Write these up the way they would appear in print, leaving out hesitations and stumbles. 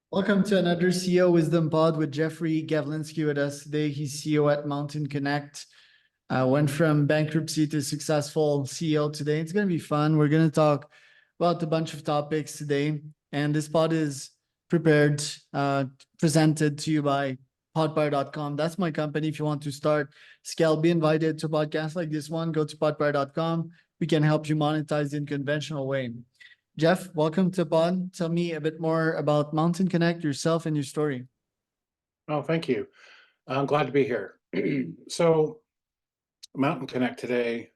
Welcome to another CEO Wisdom Pod with Jeffrey Gavlinski with us today. He's CEO at Mountain Connect. Went from bankruptcy to successful CEO today. It's going to be fun. We're going to talk about a bunch of topics today. And this pod is prepared, presented to you by podpire.com. That's my company. If you want to start scale, be invited to a podcast like this one, go to podpire.com. We can help you monetize in conventional way. Jeff, welcome to Pod. Tell me a bit more about Mountain Connect, yourself, and your story. Oh, thank you. I'm glad to be here. So Mountain Connect today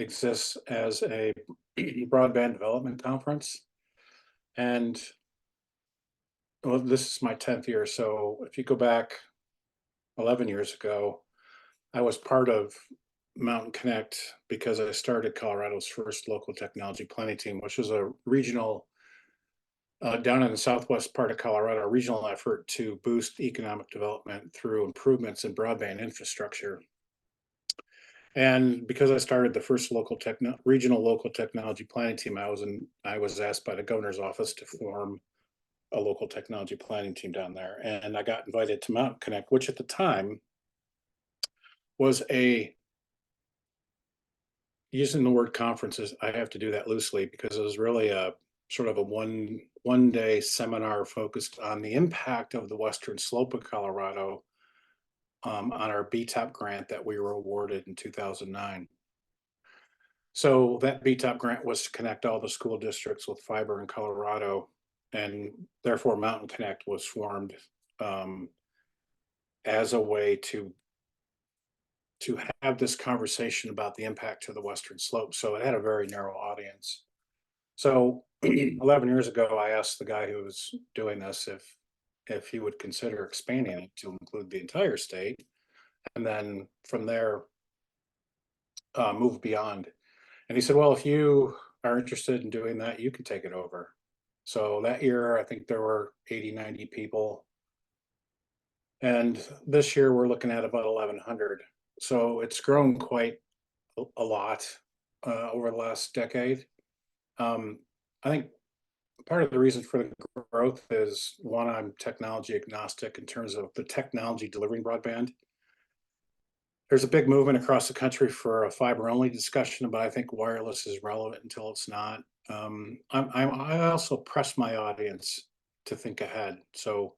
exists as a broadband development conference. And well, this is my 10th year. So if you go back 11 years ago, I was part of Mountain Connect because I started Colorado's first local technology planning team, which was a regional down in the southwest part of Colorado, a regional effort to boost economic development through improvements in broadband infrastructure. And because I started the first regional local technology planning team, I was asked by the governor's office to form a local technology planning team down there. And I got invited to Mountain Connect, which at the time was using the word conferences, I have to do that loosely because it was really a sort of a one day seminar focused on the impact of the western slope of Colorado on our BTOP grant that we were awarded in 2009. So that BTOP grant was to connect all the school districts with fiber in Colorado, and therefore Mountain Connect was formed as a way to have this conversation about the impact to the western slope. So it had a very narrow audience. So 11 years ago, I asked the guy who was doing this if he would consider expanding it to include the entire state, and then from there move beyond. And he said, well, if you are interested in doing that, you can take it over. So that year, I think there were 80, 90 people. And this year we're looking at about 1,100. So it's grown quite a lot over the last decade. I think part of the reason for the growth is, one, I'm technology agnostic in terms of the technology delivering broadband. There's a big movement across the country for a fiber only discussion, but I think wireless is relevant until it's not. I also press my audience to think ahead. So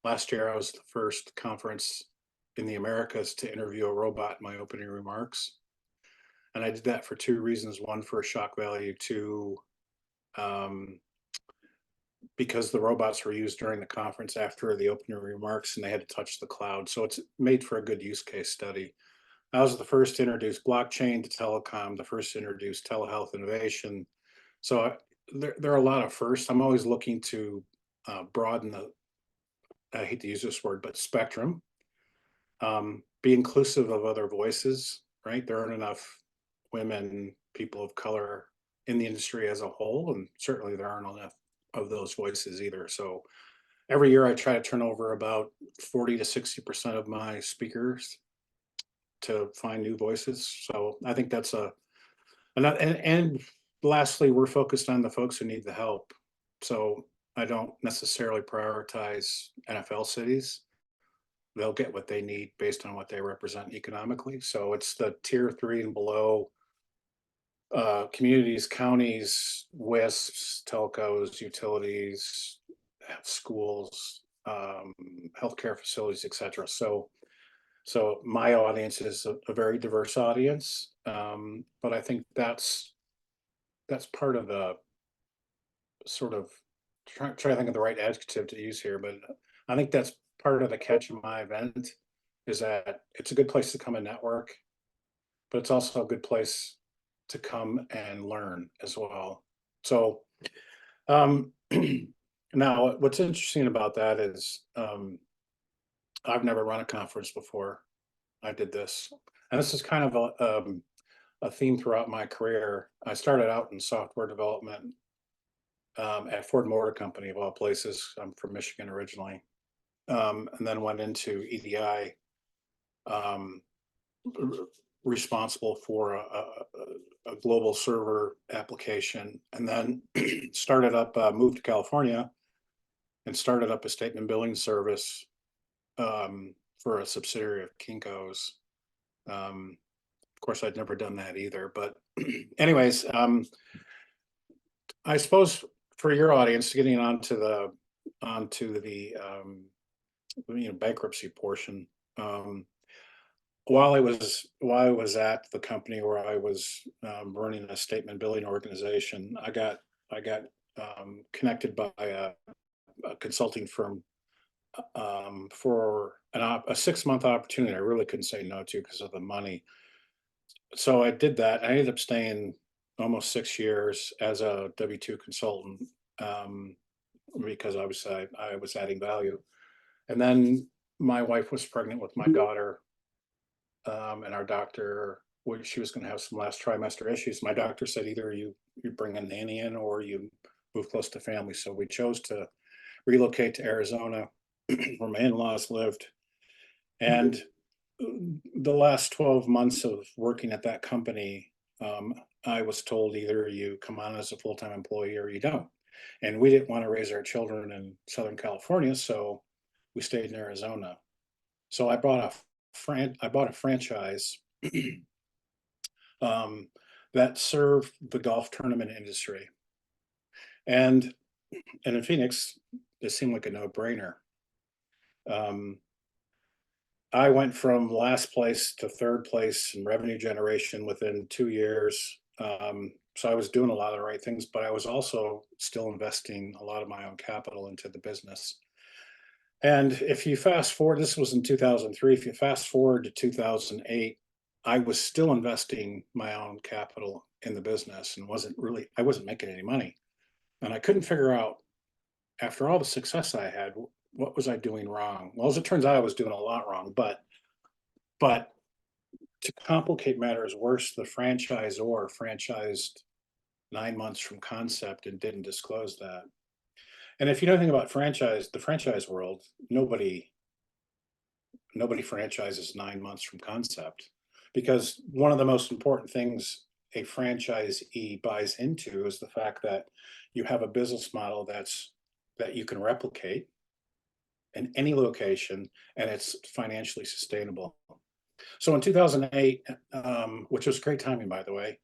last year I was the first conference in the Americas to interview a robot in my opening remarks. And I did that for two reasons. One, for shock value. Two, because the robots were used during the conference after the opening remarks and they had to touch the cloud. So it's made for a good use case study. I was the first to introduce blockchain to Telecom, the first to introduce telehealth innovation. So there are a lot of firsts. I'm always looking to broaden the, I hate to use this word, but spectrum. Be inclusive of other voices, right? There aren't enough women, people of color in the industry as a whole, and certainly there aren't enough of those voices either. So every year I try to turn over about 40 to 60% of my speakers to find new voices. So I think that's and lastly, we're focused on the folks who need the help. So I don't necessarily prioritize NFL cities. They'll get what they need based on what they represent economically. So it's the tier 3 and below communities, counties, WISPs, telcos, utilities, schools, healthcare facilities, etc. So my audience is a very diverse audience, but I think that's part of the sort of try to think of the right adjective to use here, but I think that's part of the catch of my event is that it's a good place to come and network, but it's also a good place to come and learn as well. So now what's interesting about that is I've never run a conference before. I did this, and this is kind of a theme throughout my career. I started out in software development at Ford Motor Company, of all places. I'm from Michigan originally, and then went into EDI, responsible for a global server application, and then started up, moved to California, and started up a statement billing service for a subsidiary of Kinko's. Of course, I'd never done that either, but anyways, I suppose for your audience, getting onto the bankruptcy portion. While I was at the company where I was running a statement billing organization, I got connected by a consulting firm for a 6-month opportunity. I really couldn't say no to because of the money. So I did that. I ended up staying almost 6 years as a W-2 consultant um, because obviously I was adding value. And then my wife was pregnant with my daughter, and our doctor, she was going to have some last trimester issues. My doctor said either you bring a nanny in or you move close to family. So we chose to relocate to Arizona, where my in-laws lived. And the last 12 months of working at that company, I was told either you come on as a full-time employee or you don't. And we didn't want to raise our children in Southern California, so we stayed in Arizona. So I bought a franchise um, that served the golf tournament industry. And in Phoenix, it seemed like a no-brainer. Um, I went from last place to third place in revenue generation within 2 years. So I was doing a lot of the right things, but I was also still investing a lot of my own capital into the business. And if you fast forward, this was in 2003. If you fast forward to 2008, I was still investing my own capital in the business and I wasn't making any money. And I couldn't figure out, after all the success I had, what was I doing wrong? Well, as it turns out, I was doing a lot wrong, but to complicate matters worse, the franchisor franchised 9 months from concept and didn't disclose that. And if you know anything about the franchise world, nobody franchises 9 months from concept, because one of the most important things a franchisee buys into is the fact that you have a business model that you can replicate in any location and it's financially sustainable. So in 2008, which was great timing, by the way,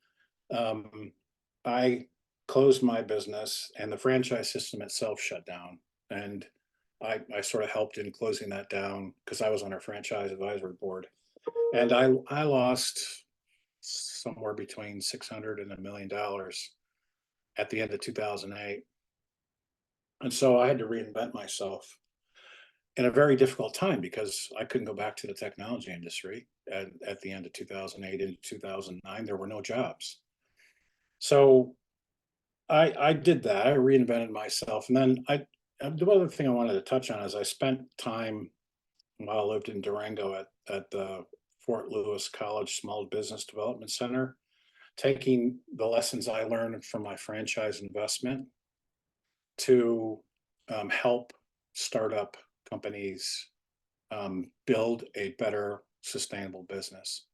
I closed my business and the franchise system itself shut down. And I sort of helped in closing that down because I was on our franchise advisory board. And I lost somewhere between 600 and $1 million at the end of 2008. And so I had to reinvent myself in a very difficult time because I couldn't go back to the technology industry at the end of 2008 into 2009. There were no jobs. So I did that. I reinvented myself. And then the other thing I wanted to touch on is I spent time while I lived in Durango at the Fort Lewis College Small Business Development Center, taking the lessons I learned from my franchise investment to help startup companies build a better sustainable business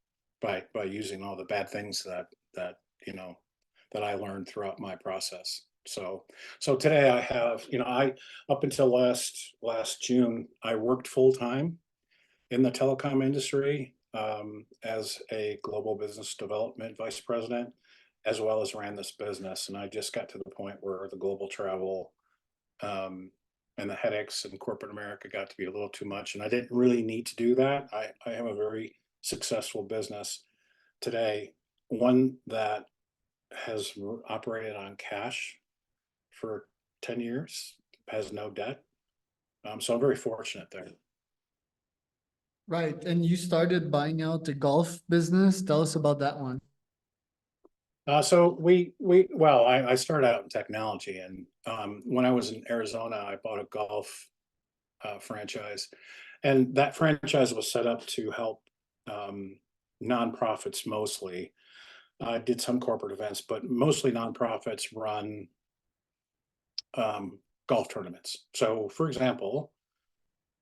by using all the bad things that you know that I learned throughout my process. So today I have, I up until last June, I worked full time in the telecom industry as a global business development vice president, as well as ran this business. And I just got to the point where the global travel um, and the headaches in corporate America got to be a little too much. And I didn't really need to do that. I have a very successful business today, one that has operated on cash for 10 years, has no debt. So I'm very fortunate there. Right, and you started buying out the golf business. Tell us about that one. So I started out in technology, and when I was in Arizona, I bought a golf franchise, and that franchise was set up to help nonprofits mostly. I did some corporate events, but mostly nonprofits run golf tournaments. So, for example,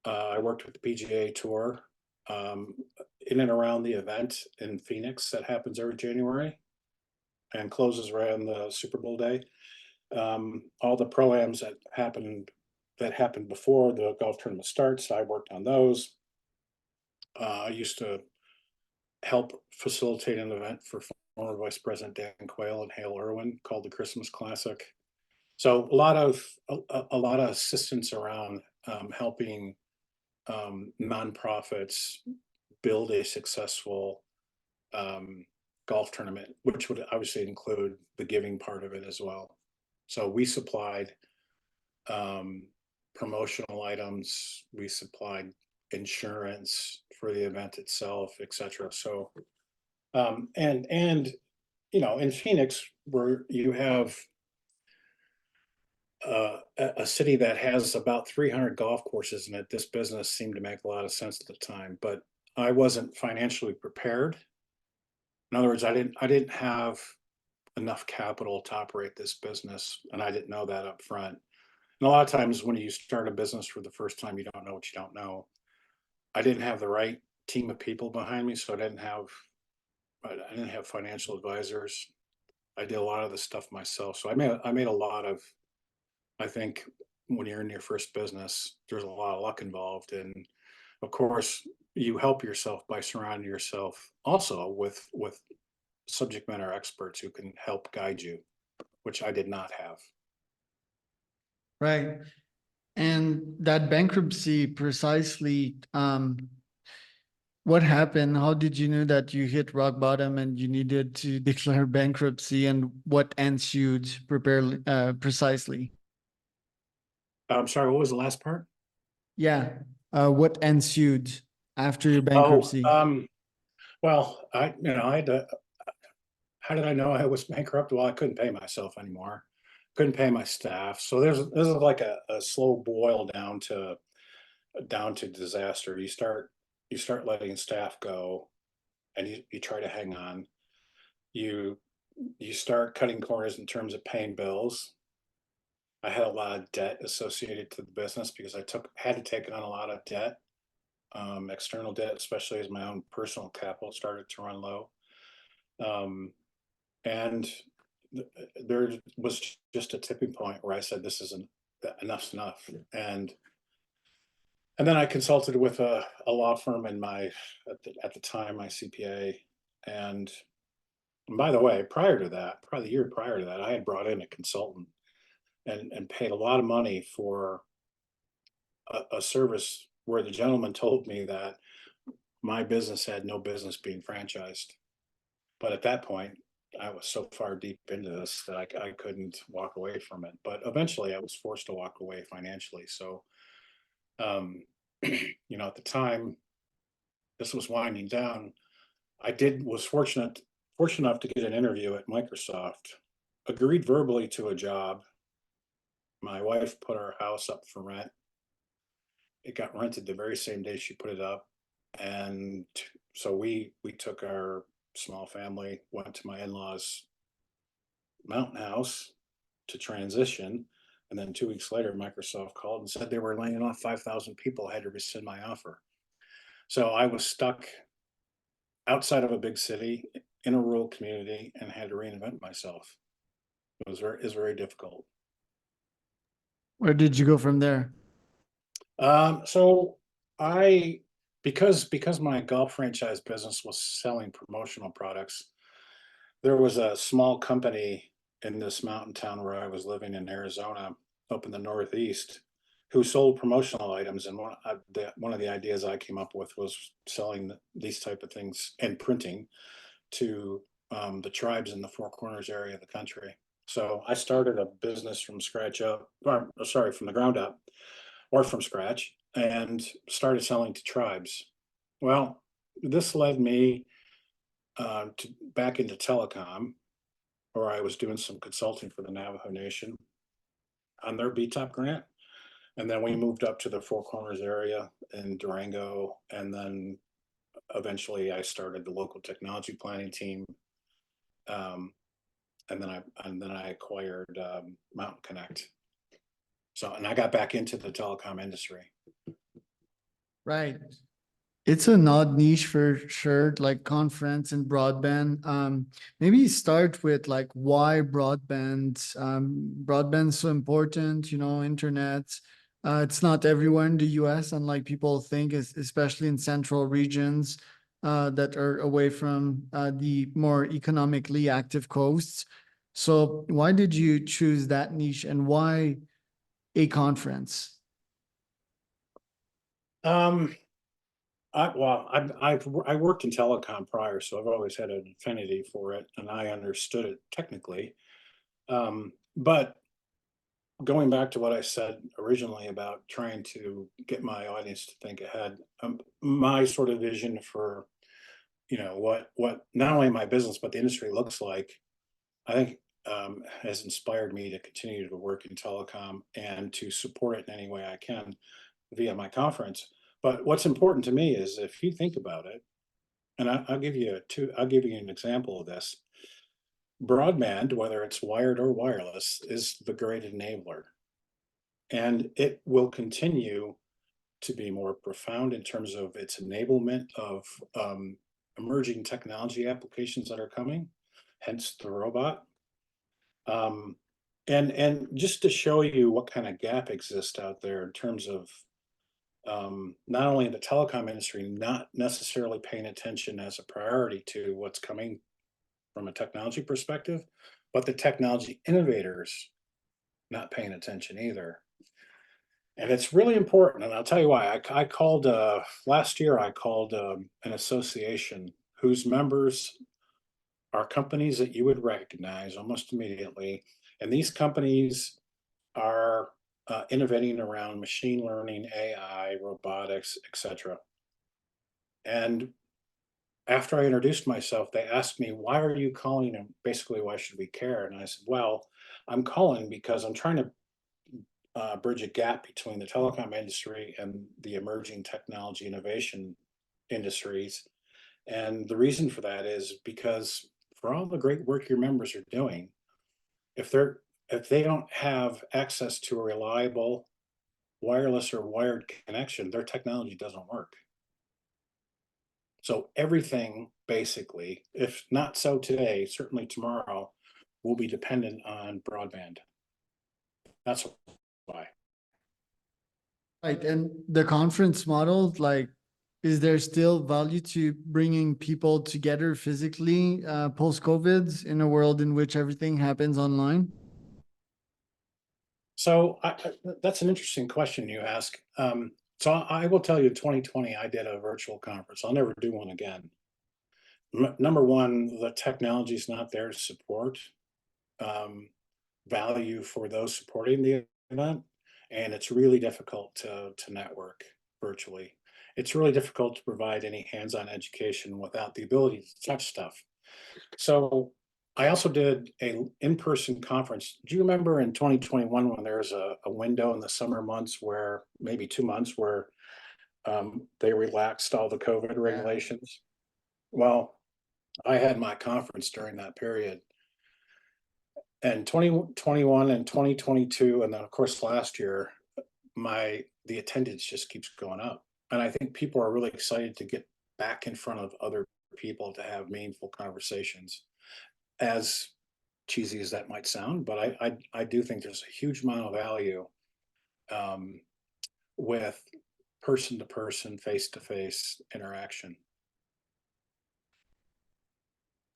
I worked with the PGA Tour um, in and around the event in Phoenix that happens every January and closes around the Super Bowl day. All the pro-ams that happen that happened before the golf tournament starts. I worked on those. I used to help facilitate an event for former Vice President Dan Quayle and Hale Irwin called the Christmas Classic. So a lot of assistance around helping nonprofits build a successful golf tournament, which would obviously include the giving part of it as well. So we supplied promotional items, we supplied insurance for the event itself, etc. So and you know, in Phoenix, where you have a city that has about 300 golf courses in it, this business seemed to make a lot of sense at the time, but I wasn't financially prepared. In other words, I didn't have enough capital to operate this business, and I didn't know that up front. And a lot of times when you start a business for the first time, you don't know what you don't know. I didn't have the right team of people behind me, so I didn't have financial advisors. I did a lot of the stuff myself. So I made a lot of, I think when you're in your first business, there's a lot of luck involved. And of course, you help yourself by surrounding yourself also with subject matter experts who can help guide you, which I did not have. Right. And that bankruptcy precisely, what happened? How did you know that you hit rock bottom and you needed to declare bankruptcy, and what ensued precisely? I'm sorry, what was the last part? Yeah. What ensued after your Oh, bankruptcy? well, I had to, how did I know I was bankrupt? Well, I couldn't pay myself anymore. Couldn't pay my staff. So this is like a slow boil down to disaster. You start letting staff go, and you try to hang on. You you start cutting corners in terms of paying bills. I had a lot of debt associated to the business because had to take on a lot of debt, external debt, especially as my own personal capital started to run low. Um, and there was just a tipping point where I said, "This isn't enough's enough." And then I consulted with a law firm in at the time, my CPA. And by the way, prior to that, probably the year prior to that, I had brought in a consultant and paid a lot of money for a service where the gentleman told me that my business had no business being franchised. But at that point, I was so far deep into this that I couldn't walk away from it. But eventually I was forced to walk away financially. So, at the time this was winding down, was fortunate enough to get an interview at Microsoft, agreed verbally to a job. My wife put our house up for rent. It got rented the very same day she put it up. And so we took our small family, went to my in-laws' mountain house to transition. And then 2 weeks later, Microsoft called and said they were laying off 5,000 people. I had to rescind my offer. So I was stuck outside of a big city in a rural community and had to reinvent myself. It was very difficult. Where did you go from there? So I because my golf franchise business was selling promotional products, there was a small company in this mountain town where I was living in Arizona, up in the Northeast, who sold promotional items. And one of the ideas I came up with was selling these type of things and printing to the tribes in the Four Corners area of the country. So I started a business from from the ground up, or from scratch, and started selling to tribes. Well, this led me back into telecom, where I was doing some consulting for the Navajo Nation on their BTOP grant. And then we moved up to the Four Corners area in Durango. And then eventually I started the local technology planning team. And then I acquired Mountain Connect. So, and I got back into the telecom industry. Right. It's an odd niche for sure, like conference and broadband. Maybe start with like why broadband. Broadband's so important, internet. It's not everywhere in the US, unlike people think, especially in central regions that are away from the more economically active coasts. So why did you choose that niche and why a conference? Um, I worked in telecom prior, so I've always had an affinity for it, and I understood it technically. But going back to what I said originally about trying to get my audience to think ahead, my sort of vision for what not only my business but the industry looks like, I think has inspired me to continue to work in telecom and to support it in any way I can via my conference. But what's important to me is if you think about it, and I'll give you an example of this. Broadband, whether it's wired or wireless, is the great enabler, and it will continue to be more profound in terms of its enablement of emerging technology applications that are coming, hence the robot. Um, and just to show you what kind of gap exists out there in terms of not only the telecom industry not necessarily paying attention as a priority to what's coming from a technology perspective, but the technology innovators not paying attention either. And it's really important. And I'll tell you why. I called last year, I called an association whose members are companies that you would recognize almost immediately. And these companies are innovating around machine learning, AI, robotics, etc. And after I introduced myself, they asked me, why are you calling? And basically, why should we care? And I said, well, I'm calling because I'm trying to bridge a gap between the telecom industry and the emerging technology innovation industries. And the reason for that is because for all the great work your members are doing, if they're if they don't have access to a reliable wireless or wired connection, their technology doesn't work. So everything basically, if not so today, certainly tomorrow, will be dependent on broadband. That's why. Right, and the conference model, like, is there still value to bringing people together physically post-COVID in a world in which everything happens online? So that's an interesting question you ask. So I will tell you, 2020, I did a virtual conference. I'll never do one again. Number one, the technology is not there to support um, value for those supporting the event, and it's really difficult to network virtually. It's really difficult to provide any hands-on education without the ability to touch stuff. So I also did a in-person conference. Do you remember in 2021 when there was a window in the summer months where maybe 2 months where they relaxed all the COVID Yeah. regulations? Well, I had my conference during that period. And 2021 and 2022, and then of course last year, the attendance just keeps going up. And I think people are really excited to get back in front of other people to have meaningful conversations. As cheesy as that might sound, but I do think there's a huge amount of value um, with person to person, face to face interaction.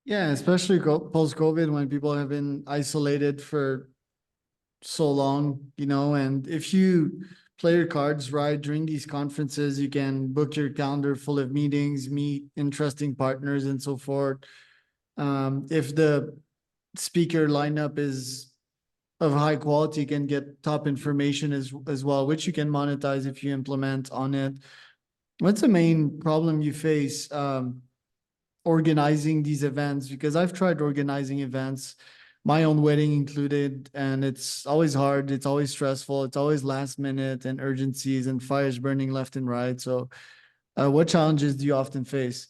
Yeah, especially post-COVID when people have been isolated for so long, and if you play your cards right during these conferences, you can book your calendar full of meetings, meet interesting partners, and so forth. If the speaker lineup is of high quality, you can get top information as well, which you can monetize if you implement on it. What's the main problem you face organizing these events? Because I've tried organizing events, my own wedding included, and it's always hard. It's always stressful. It's always last minute and urgencies and fires burning left and right. So, what challenges do you often face?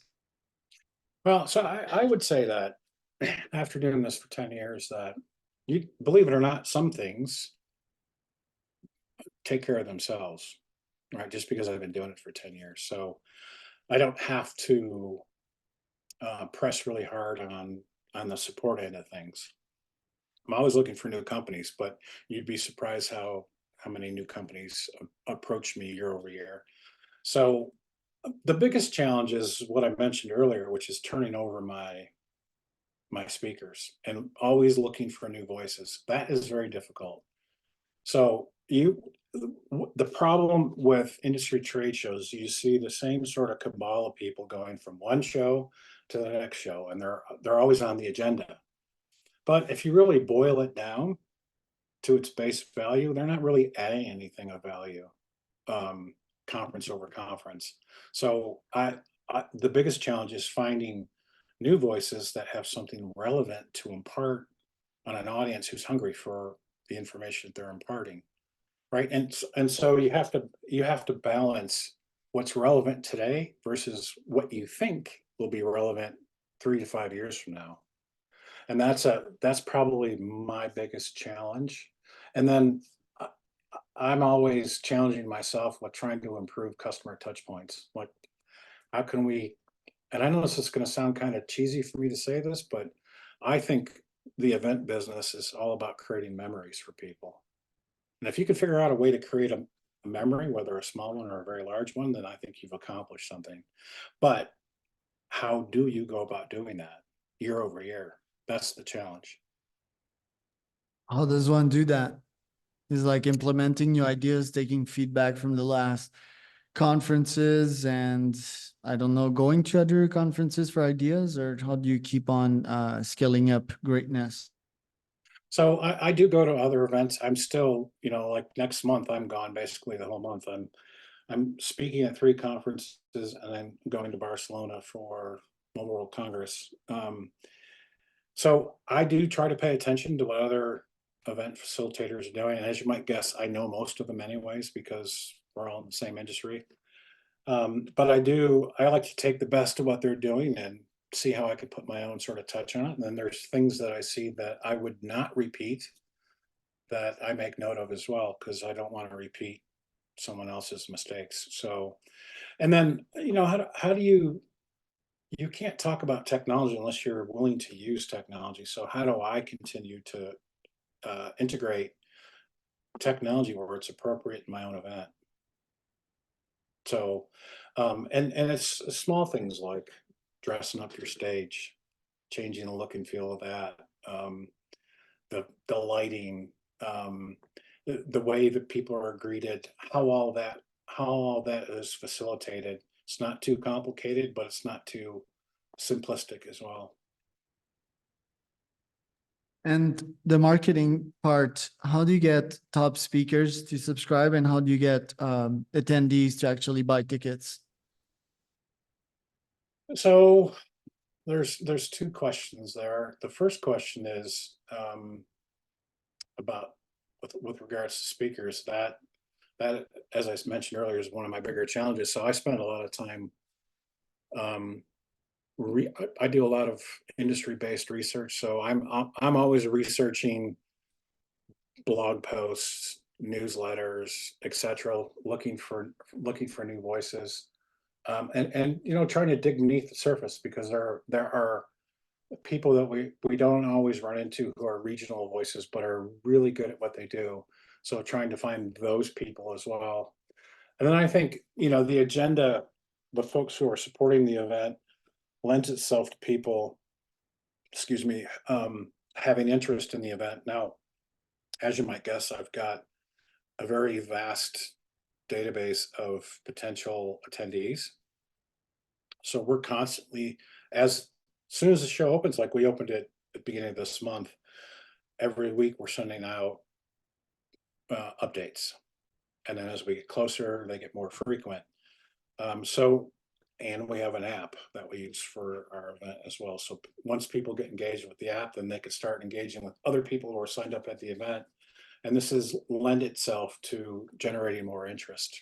Well, so I would say that after doing this for 10 years, that you believe it or not, some things take care of themselves, right? Just because I've been doing it for 10 years. So I don't have to press really hard on the support end of things. I'm always looking for new companies, but you'd be surprised how how many new companies approach me year over year. So the biggest challenge is what I mentioned earlier, which is turning over my speakers and always looking for new voices. That is very difficult. So the problem with industry trade shows, you see the same sort of cabal of people going from one show to the next show, and they're always on the agenda. But if you really boil it down to its base value, they're not really adding anything of value, conference over conference. So the biggest challenge is finding new voices that have something relevant to impart on an audience who's hungry for the information they're imparting, right? And so you have to balance what's relevant today versus what you think will be relevant 3 to 5 years from now. And that's probably my biggest challenge. And then I'm always challenging myself with trying to improve customer touch points. Like, how can we, and I know this is going to sound kind of cheesy for me to say this, but I think the event business is all about creating memories for people. And if you can figure out a way to create a memory, whether a small one or a very large one, then I think you've accomplished something. But how do you go about doing that year over year? That's the challenge. How does one do that? Is like implementing new ideas, taking feedback from the last conferences, and I don't know, going to other conferences for ideas, or how do you keep on scaling up greatness? So I do go to other events. I'm still, like next month, I'm gone basically the whole month. I'm speaking at 3 conferences, and I'm going to Barcelona for Mobile World Congress. So I do try to pay attention to what other event facilitators are doing. And as you might guess, I know most of them anyways, because we're all in the same industry. But I like to take the best of what they're doing and see how I could put my own sort of touch on it. And then there's things that I see that I would not repeat that I make note of as well, because I don't want to repeat someone else's mistakes. So, and then, how do you can't talk about technology unless you're willing to use technology. So how do I continue to integrate technology where it's appropriate in my own event? So, and it's small things like dressing up your stage, changing the look and feel of that, the lighting, the way that people are greeted, how all that is facilitated. It's not too complicated, but it's not too simplistic as well. And the marketing part, how do you get top speakers to subscribe, and how do you get attendees to actually buy tickets? So there's 2 questions there. The first question is about with regards to speakers, that as I mentioned earlier is one of my bigger challenges. So I spend a lot of time. I do a lot of industry-based research, so I'm always researching blog posts, newsletters, etc., looking for new voices, and trying to dig beneath the surface, because there are people that we don't always run into who are regional voices but are really good at what they do. So trying to find those people as well. And then I think, the agenda, the folks who are supporting the event, lends itself to people, excuse me, having interest in the event. Now, as you might guess, I've got a very vast database of potential attendees. So we're constantly, as soon as the show opens, like we opened it at the beginning of this month, every week we're sending out updates. And then as we get closer, they get more frequent. And we have an app that we use for our event as well. So once people get engaged with the app, then they can start engaging with other people who are signed up at the event. And this is lend itself to generating more interest.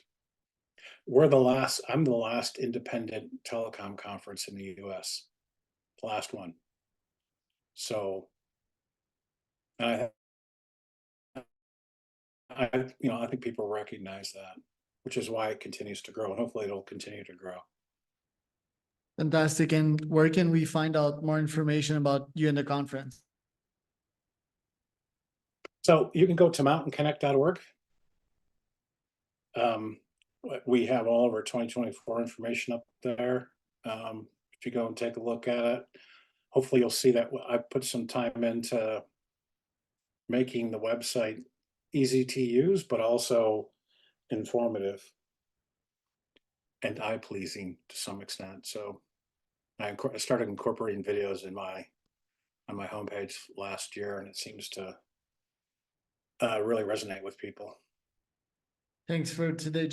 I'm the last independent telecom conference in the US, the last one. So I think people recognize that, which is why it continues to grow, and hopefully it'll continue to grow. Fantastic. And where can we find out more information about you and the conference? So you can go to mountainconnect.org, We have all of our 2024 information up there. If you go and take a look at it, hopefully you'll see that I put some time into making the website easy to use, but also informative and eye-pleasing to some extent. So I started incorporating videos on my homepage last year, and it seems to really resonate with people. Thanks for today,